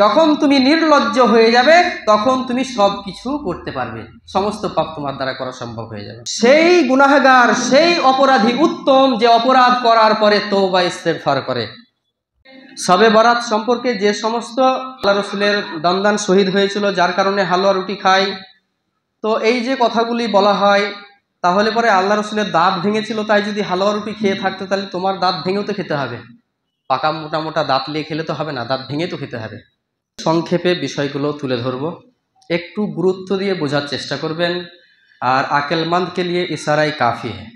যখন তুমি নির্লজ্জ হয়ে যাবে তখন তুমি সব কিছু করতে পারবে, সমস্ত পাপ তোমার দ্বারা করা সম্ভব হয়ে যাবে। সেই গুনাহগার, সেই অপরাধী উত্তম যে অপরাধ করার পরে তওবা ইস্তেগফার করে। শবে বরাত সম্পর্কে যে সমস্ত আল্লাহ রসুলের দমদান শহীদ হয়েছিল যার কারণে হালুয়া রুটি খাই, তো এই যে কথাগুলি বলা হয়, তাহলে পরে আল্লাহ রসুলের দাঁত ভেঙেছিল তাই যদি হালুয়া রুটি খেয়ে থাকতো তাহলে তোমার দাঁত ভেঙেও তো খেতে হবে। পাকা মোটা মোটা দাঁত নিয়ে খেলে তো হবে না, দাঁত ভেঙে তো খেতে হবে। সংক্ষেপে বিষয়গুলো তুলে ধরব, একটু গুরুত্ব দিয়ে বোঝার চেষ্টা করবেন। আর আকেলমান্দকে নিয়ে ইশারাই কাফি হ্যায়,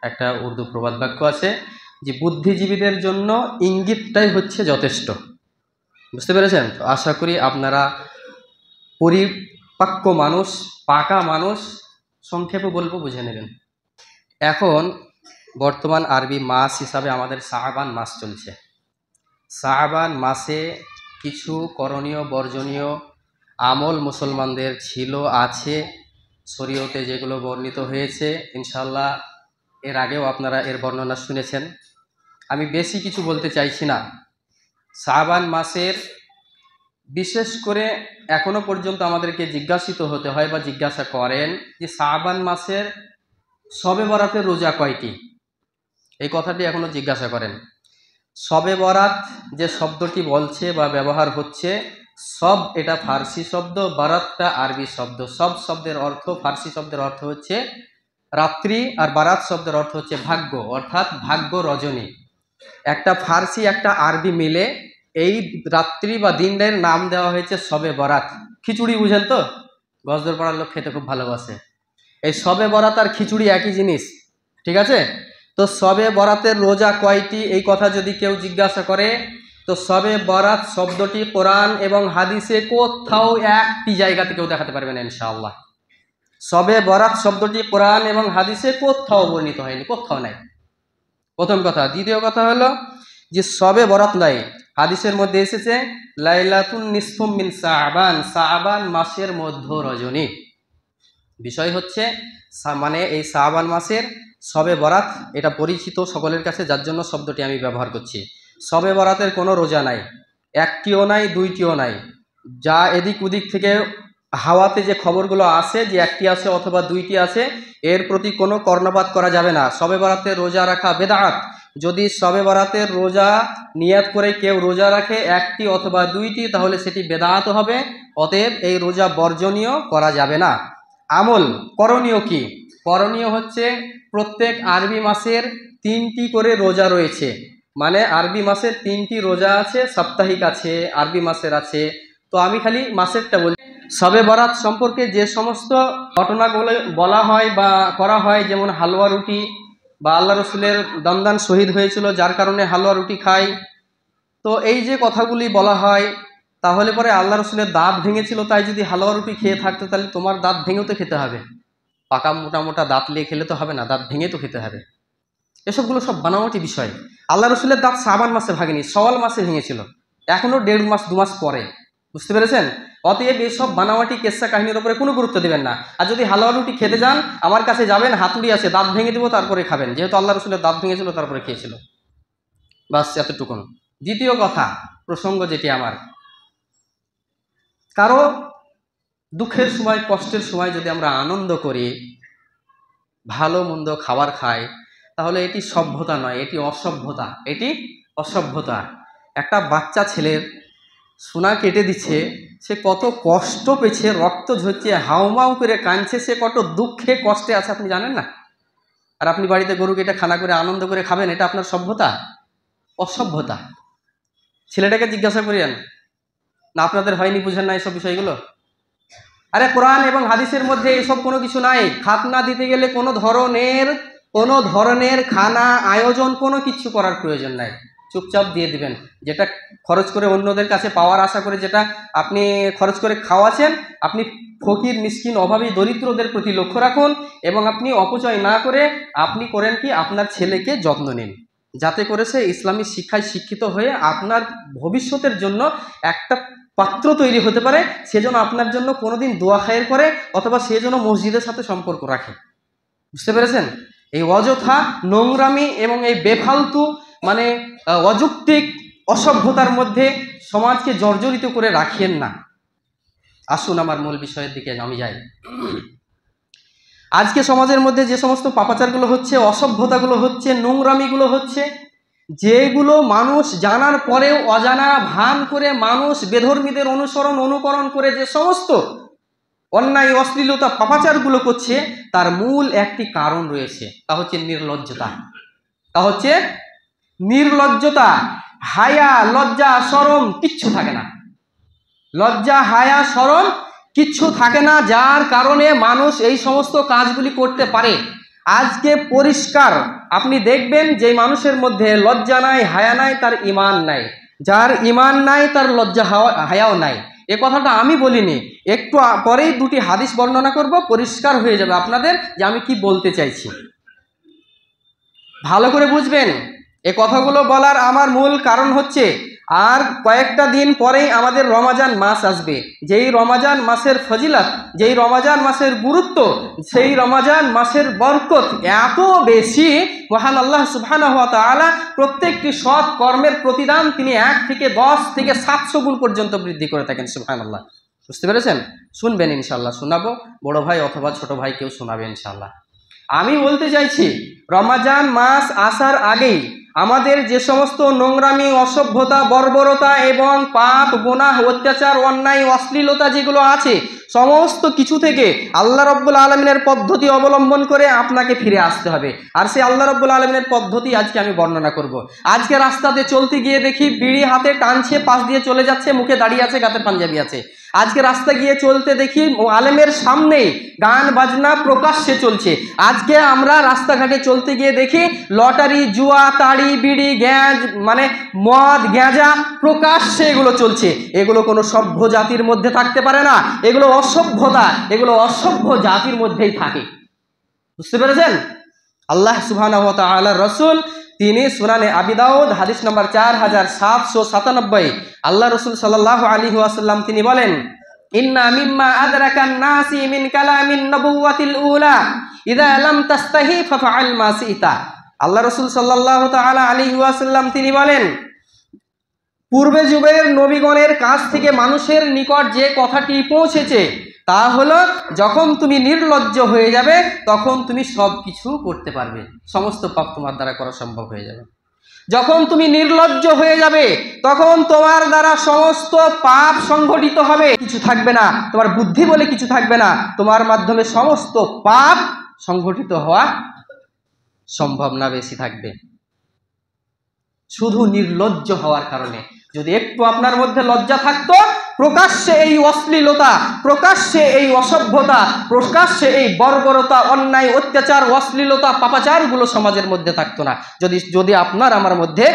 একটা উর্দু প্রবাদ বাক্য আছে যে বুদ্ধিজীবীদের জন্য ইঙ্গিতটাই হচ্ছে যথেষ্ট। বুঝতে পেরেছেন? তো আশা করি আপনারা পরিপক্ক মানুষ, পাকা মানুষ, সংক্ষেপে বলবো বুঝে নেবেন। এখন বর্তমান আরবি মাস হিসাবে আমাদের শাবান মাস চলছে। শাবান মাসে কিছু করণীয় বর্জনীয় আমল মুসলমানদের ছিল, আছে, শরীয়তে যেগুলো বর্ণিত হয়েছে। ইনশাআল্লাহ এর আগেও আপনারা এর বর্ণনা শুনেছেন, আমি বেশি কিছু বলতে চাইছি না। শাবান মাসের বিশেষ করে এখনো পর্যন্ত আমাদেরকে জিজ্ঞাসিত হতে হয় বা জিজ্ঞাসা করেন যে শাবান মাসের শবে বরাতের রোজা কয়টি, এই কথাটি এখনো জিজ্ঞাসা করেন। শবে বরাত যে শব্দটি বলছে বা ব্যবহার হচ্ছে, সব এটা ফার্সি শব্দ, বারাতটা আরবি শব্দ। সব শব্দের অর্থ, ফার্সি শব্দের অর্থ হচ্ছে রাত্রি, আর বারাত শব্দের অর্থ হচ্ছে ভাগ্য, অর্থাৎ ভাগ্য রজনী। একটা ফার্সি একটা আরবি মিলে এই রাত্রি বা দিনের নাম দেওয়া হয়েছে শবে বরাত। খিচুড়ি বুঝেন তো, গজদর পাড়ার লোক খেতে খুব ভালোবাসে। এই শবে বরাত আর খিচুড়ি একই জিনিস, ঠিক আছে? তো শবে বরাতের রোজা কয়টি এই কথা যদি কেউ জিজ্ঞাসা করে, তো শবে বরাত শব্দটি কোরআন এবং হাদিসে কোথাও একটি জায়গাতে কেউ দেখাতে পারবে না ইনশাআল্লাহ। শবে বরাত শব্দটি কোরআন এবং হাদিসে কোথাও বর্ণিত হয়নি, কোথাও নাই, প্রথম কথা। দ্বিতীয় কথা হলো যে শবে বরাত নাই, হাদিসের মধ্যে এসেছে লাইলাতুন নিসফুম মিন শাবান, শাবান মাসের মধ্য রজনী। বিষয় হচ্ছে মানে এই শাবান মাসের শবে বরাত, এটা পরিচিত সকলের কাছে, যার জন্য শব্দটি আমি ব্যবহার করছি। শবে বরাতের কোনো রোজা নাই, একটিও নাই, দুইটিও নাই। যা এদিক ওদিক থেকে হাওয়াতে যে খবরগুলো আসে যে একটি আছে অথবা দুইটি আছে, এর প্রতি কোনো কর্ণপাত করা যাবে না। শবে বরাতের রোজা রাখা বেদাত। যদি শবে বরাতের রোজা নিয়াত করে কেউ রোজা রাখে একটি অথবা দুইটি, তাহলে সেটি বেদাত হবে। অতএব এই রোজা বর্জনীয়, করা যাবে না। আমল করণীয় কি? করণীয় হচ্ছে প্রত্যেক আরবি মাসের 3টি করে রোজা রয়েছে, মানে আরবি মাসের 3টি রোজা আছে, সাপ্তাহিক আছে, আরবি মাসের আছে। তো আমি খালি মাসেরটা বলি। শবে বরাত সম্পর্কে যে সমস্ত ঘটনাগুলো বলা হয় বা করা হয়, যেমন হালুয়া রুটি, বা আল্লাহ রসুলের দমদান শহীদ হয়েছিল যার কারণে হালুয়া রুটি খাই, তো এই যে কথাগুলি বলা হয়, তাহলে পরে আল্লাহ রসুলের দাঁত ভেঙেছিল তাই যদি হালুয়া রুটি খেয়ে থাকতো তাহলে তোমার দাঁত ভেঙেও তো খেতে হবে। পাকা মোটা মোটা দাঁত নিয়ে খেলে তো হবে না, দাঁত ভেঙে তো খেতে হবে। এসবগুলো সব বানাওয়াটি বিষয়। আল্লাহ রসুলের দাঁত শাবান মাসে ভাঙেনি, শাওয়াল মাসে ভেঙেছিল, এখনো 1.5 মাস 2 মাস পরে। বুঝতে পেরেছেন? অতএব এসব বানাওয়াটি কেসা কাহিনীর উপরে কোনো গুরুত্ব দেবেন না। আর যদি হালুয়া রুটি খেতে যান, আমার কাছে যাবেন, হাতুড়ি আছে, দাঁত ভেঙে দেবো, তারপরে খাবেন, যেহেতু আল্লাহ রসুলের দাঁত ভেঙেছিল তারপরে খেয়েছিল। বাস এতটুকুন। দ্বিতীয় কথা, প্রসঙ্গ যেটি আমার, কারো দুঃখের সময়, কষ্টের সময় যদি আমরা আনন্দ করি, ভালো মন্দ খাবার খাই, তাহলে এটি সভ্যতা নয়, এটি অসভ্যতা। এটি অসভ্যতা। একটা বাচ্চা ছেলের সোনা কেটে দিচ্ছে, সে কত কষ্ট পেয়েছে, রক্ত ঝরছে, হাউমাউ করে কাঁদছে, সে কত দুঃখে কষ্টে আছে আপনি জানেন না? আর আপনি বাড়িতে গরু কেটে খানা করে আনন্দ করে খাবেন, এটা আপনার সভ্যতা? অসভ্যতা। ছেলেটাকে জিজ্ঞাসা করিয়েন না, আপনাদের হয়নি, বুঝেন না এইসব বিষয়গুলো? আরে কোরআন এবং হাদিসের মধ্যে এসব কোনো কিছু নাই। খাতনা দিতে গেলে কোনো ধরনের খানা আয়োজন কোনো কিছু করার প্রয়োজন নাই, চুপচাপ দিয়ে দিবেন। যেটা খরচ করে অন্যদের কাছে পাওয়ার আশা করে যেটা আপনি খরচ করে খাওয়াচ্ছেন, আপনি ফকির, মিসকিন, অভাবী, দরিদ্রদের প্রতি লক্ষ্য রাখুন, এবং আপনি অপচয় না করে আপনি করেন কি, আপনার ছেলেকে যত্ন নিন, যাতে করে সে ইসলামী শিক্ষায় শিক্ষিত হয়ে আপনার ভবিষ্যতের জন্য একটা পাত্র তৈরি হতে পারে, সেজন্য আপনার জন্য কোনোদিন দোয়া খায়ের করে, অথবা সে যেন মসজিদের সাথে সম্পর্ক রাখে। বুঝতে পেরেছেন? এই অযথা নোংরামি এবং এই বেফালতু মানে অযৌক্তিক অসভ্যতার মধ্যে সমাজকে জর্জরিত করে রাখিয়েন না। আসুন আমার মূল বিষয়ের দিকে আমি যাই। আজকে সমাজের মধ্যে যে সমস্ত পাপাচারগুলো হচ্ছে, অসভ্যতাগুলো হচ্ছে, নোংরামিগুলো হচ্ছে, যেগুলো মানুষ জানার পরেও অজানা ভান করে মানুষ বেধর্মীদের অনুকরণ করে যে সমস্ত অন্যায় অশ্লীলতা পাপাচারগুলো করছে, তার মূল একটি কারণ রয়েছে, তা হচ্ছে নির্লজ্জতা। নির্লজ্জতা। হায়া, লজ্জা, শরম কিচ্ছু থাকে না। লজ্জা, হায়া, শরম কিচ্ছু থাকে না, যার কারণে মানুষ এই সমস্ত কাজগুলি করতে পারে। আজকে পরিষ্কার আপনি দেখবেন যে মানুষের মধ্যে লজ্জা নাই, হায়া নাই, তার ঈমান নাই। যার ঈমান নাই তার লজ্জা হায়াও নাই। এ কথাটা আমি বলিনি, একটু পরেই দুটি হাদিস বর্ণনা করব, পরিষ্কার হয়ে যাবে আপনাদের যে আমি কি বলতে চাইছি। ভালো করে বুঝবেন। এ কথাগুলো বলার আমার মূল কারণ হচ্ছে, আর কয়েকটা দিন পরেই আমাদের রমাজান মাস আসবে। যেই রমাজান মাসের ফজিলত, যেই রমাজান মাসের গুরুত্ব, সেই রমাজান মাসের বরকত এত বেশি, মহান আল্লাহ সুবহানাহু ওয়া তাআলা প্রত্যেকটি সৎ কর্মের প্রতিদান তিনি 1 থেকে 10 থেকে 700 গুণ পর্যন্ত বৃদ্ধি করে থাকেন। সুবহানাল্লাহ। বুঝতে পেরেছেন? শুনবেন ইনশাআল্লাহ, শোনাবো। বড় ভাই অথবা ছোট ভাই কেউ শোনাবে ইনশাআল্লাহ। আমি বলতে চাইছি, রমাজান মাস আসার আগেই আমাদের যে সমস্ত নোংরামি, অসভ্যতা, বর্বরতা এবং পাপ, গুনাহ, অত্যাচার, অন্যায়, অশ্লীলতা যেগুলো আছে, সমস্ত কিছু থেকে আল্লাহ রাব্বুল আলামিনের পদ্ধতি অবলম্বন করে আপনাকে ফিরে আসতে হবে। আর সেই আল্লাহ রাব্বুল আলামিনের পদ্ধতি আজকে আমি বর্ণনা করব। আজকে রাস্তাতে চলতে গিয়ে দেখি বিড়ি হাতে টানছে, পাশ দিয়ে চলে যাচ্ছে, মুখে দাঁড়িয়ে আছে, গাতে পাঞ্জাবি আছে। আজকে রাস্তা গিয়ে চলতে দেখি আলেমের সামনে গান বাজনা প্রকাশ্যে চলছে। আজকে আমরা রাস্তাঘাটে চলতে গিয়ে দেখি লটারি, জুয়া, তাড়ি, বিড়ি, গ্যাঁজ, মানে মদ, গ্যাঁজা প্রকাশ্যে এগুলো চলছে। এগুলো কোনো সভ্য জাতির মধ্যে থাকতে পারে না। এগুলো অসভ্যতা, এগুলো অসভ্য জাতির মধ্যেই থাকে। বুঝতে পেরেছেন? আল্লাহ সুবহানাহু ওয়া তাআলার রাসূল তিনি সুনানে আবি দাউদ হাদিস নম্বর 4797 আল্লাহ রাসূল সাল্লাল্লাহু আলাইহি ওয়াসাল্লাম তিনি বলেন, ইন্না মিম্মা আদরাকান নাসি মিন কালামিন নবুওয়াতিল উলা ইযা লাম তাস্তাহি ফাফআল মা শিতা। আল্লাহ রাসূল সাল্লাল্লাহু তাআলা আলাইহি ওয়াসাল্লাম তিনি বলেন, পূর্বে যুগের নবীগণের কাছ থেকে মানুষের নিকট যে কথাটি পৌঁছেছে তা হলো, যখন তুমি নির্লজ্জ হয়ে যাবে তখন তুমি সব কিছু করতে পারবে, সমস্ত পাপ তোমার দ্বারা করা সম্ভব হয়ে যাবে। যখন তুমি নির্লজ্জ হয়ে যাবে তখন তোমার দ্বারা সমস্ত পাপ সংগঠিত হবে, কিছু থাকবে না, তোমার বুদ্ধি বলে কিছু থাকবে না, তোমার মাধ্যমে সমস্ত পাপ সংগঠিত হওয়া সম্ভব না, বেশি থাকবে শুধু নির্লজ্জ হওয়ার কারণে। যদি একটু আপনার মধ্যে লজ্জা থাকতো, প্রকাশ্যে এই অশ্লীলতা, প্রকাশ্যে এই অসভ্যতা, প্রকাশ্যে এই বর্বরতা, অন্যায়, অত্যাচার, অশ্লীলতা, পাপাচারগুলো সমাজের মধ্যে থাকতো না। যদি আপনার আমার মধ্যে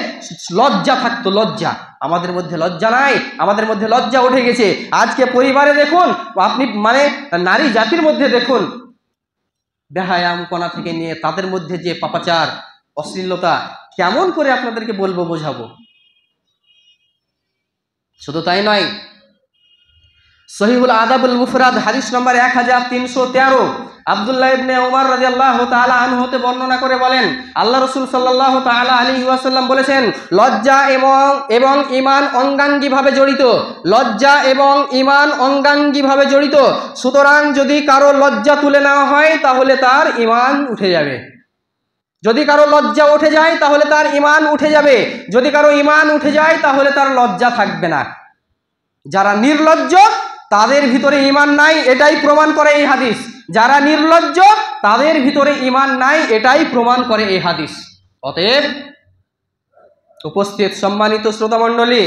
লজ্জা থাকতো, লজ্জা। আমাদের মধ্যে লজ্জা নাই, আমাদের মধ্যে লজ্জা উঠে গেছে। আজকে পরিবারে দেখুন, আপনি মানে নারী জাতির মধ্যে দেখুন, বেহায়ামপনা থেকে নিয়ে তাদের মধ্যে যে পাপাচার, অশ্লীলতা, কেমন করে আপনাদেরকে বলবো, বোঝাবো। শুধু তাই নয়, সহিহুল আদাবুল মুফরাদ হাদিস নম্বর 1313 আব্দুল্লাহ ইবনে উমর রাদিয়াল্লাহু তাআলা আনহু হতে বর্ণনা করে বলেন, আল্লাহ রাসূল সাল্লাল্লাহু তাআলা আলাইহি ওয়াসাল্লাম বলেছেন, লজ্জা এবং ঈমান অঙ্গাঙ্গিভাবে জড়িত। লজ্জা এবং ঈমান অঙ্গাঙ্গিভাবে জড়িত। সুতরাং যদি কারো লজ্জা তুলে নেওয়া হয় তাহলে তার ঈমান উঠে যাবে। যদি কারো লজ্জা উঠে যায় তাহলে তার ঈমান উঠে যাবে। যদি কারো ঈমান উঠে যায় তাহলে তার লজ্জা থাকবে না। যারা নির্লজ্জ তাদের ভিতরে ঈমান নাই, এটাই প্রমাণ করে এই হাদিস। যারা নির্লজ্জ তাদের ভিতরে ঈমান নাই, এটাই প্রমাণ করে এই হাদিস। অতএব উপস্থিত সম্মানিত শ্রোতামণ্ডলী,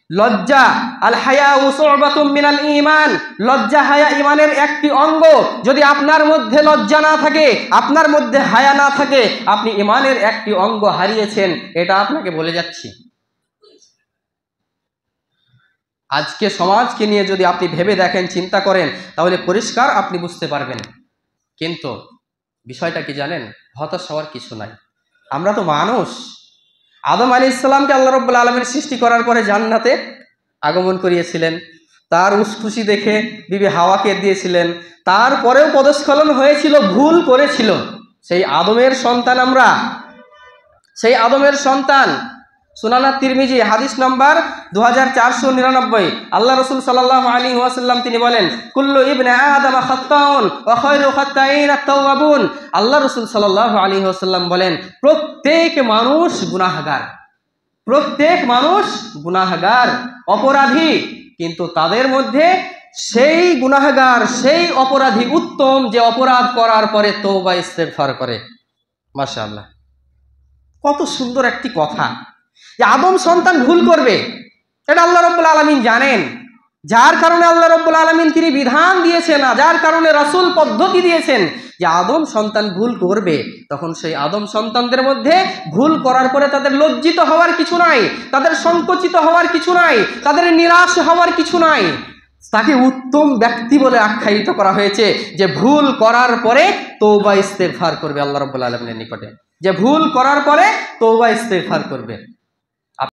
লজ্জা আল হায়া শুবাতুম মিনাল ঈমান, লজ্জা হায়া ঈমানের একটি অঙ্গ। যদি আপনার মধ্যে লজ্জা না থাকে, আপনার মধ্যে হায়া না থাকে, আপনি ঈমানের একটি অঙ্গ হারিয়েছেন, এটা আপনাকে বলে যাচ্ছি। আজকে সমাজকে নিয়ে যদি আপনি ভেবে দেখেন, চিন্তা করেন, তাহলে পরিষ্কার আপনি বুঝতে পারবেন। কিন্তু বিষয়টা কি জানেন? হতাশ হওয়ার কিছু নাই। আমরা তো মানুষ। আদম আলাইহিস সালামকে আল্লাহ রাব্বুল আলামিন সৃষ্টি করার পরে জান্নাতে আগমন করিয়েছিলেন। তার উসখুশি দেখে বিবি হাওয়াকে দিয়েছিলেন। তারপরেও পদস্খলন হয়েছিল, ভুল করেছিল। সেই আদমের সন্তান আমরা, সেই আদমের সন্তান। সুনানা তিরমিজি হাদিস নম্বর 2499। আল্লাহ রাসূল সাল্লাল্লাহু আলাইহি ওয়াসাল্লাম তিনি বলেন, কুল্লু ইবনে আদম খাত্তাউন ওয়া খায়রু খাত্তাইন আত-তাওয়াবুন। আল্লাহ রাসূল সাল্লাল্লাহু আলাইহি ওয়াসাল্লাম বলেন, প্রত্যেক মানুষ গুনাহগার, প্রত্যেক মানুষ গুনাহগার, অপরাধী, কিন্তু তাদের মধ্যে সেই গুনাহগার, সেই অপরাধী উত্তম যে অপরাধ করার পরে তওবা ইস্তেগফার করে। মাশাআল্লাহ, কত সুন্দর একটি কথা। যে আদম সন্তান ভুল করবে, এটা আল্লাহ রাব্বুল আলামিন জানেন, যার কারণে আল্লাহ রাব্বুল আলামিন তিনি বিধান দিয়েছেন, যার কারণে রাসূল পদ্ধতি দিয়েছেন যে আদম সন্তান ভুল করবে, তখন সেই আদম সন্তানদের মধ্যে ভুল করার পরে তাদের লজ্জিত হওয়ার কিছু নাই, তাদের সংকুচিত হওয়ার কিছু নাই, তাদের নিরাশ হওয়ার কিছু নাই। তাকে উত্তম ব্যক্তি বলে আখ্যায়িত করা হয়েছে, যে ভুল করার পরে তওবা ইস্তেগফার করবে আল্লাহ রাব্বুল আলামিনের নিকটে, যে ভুল করার পরে তওবা ইস্তেগফার করবে।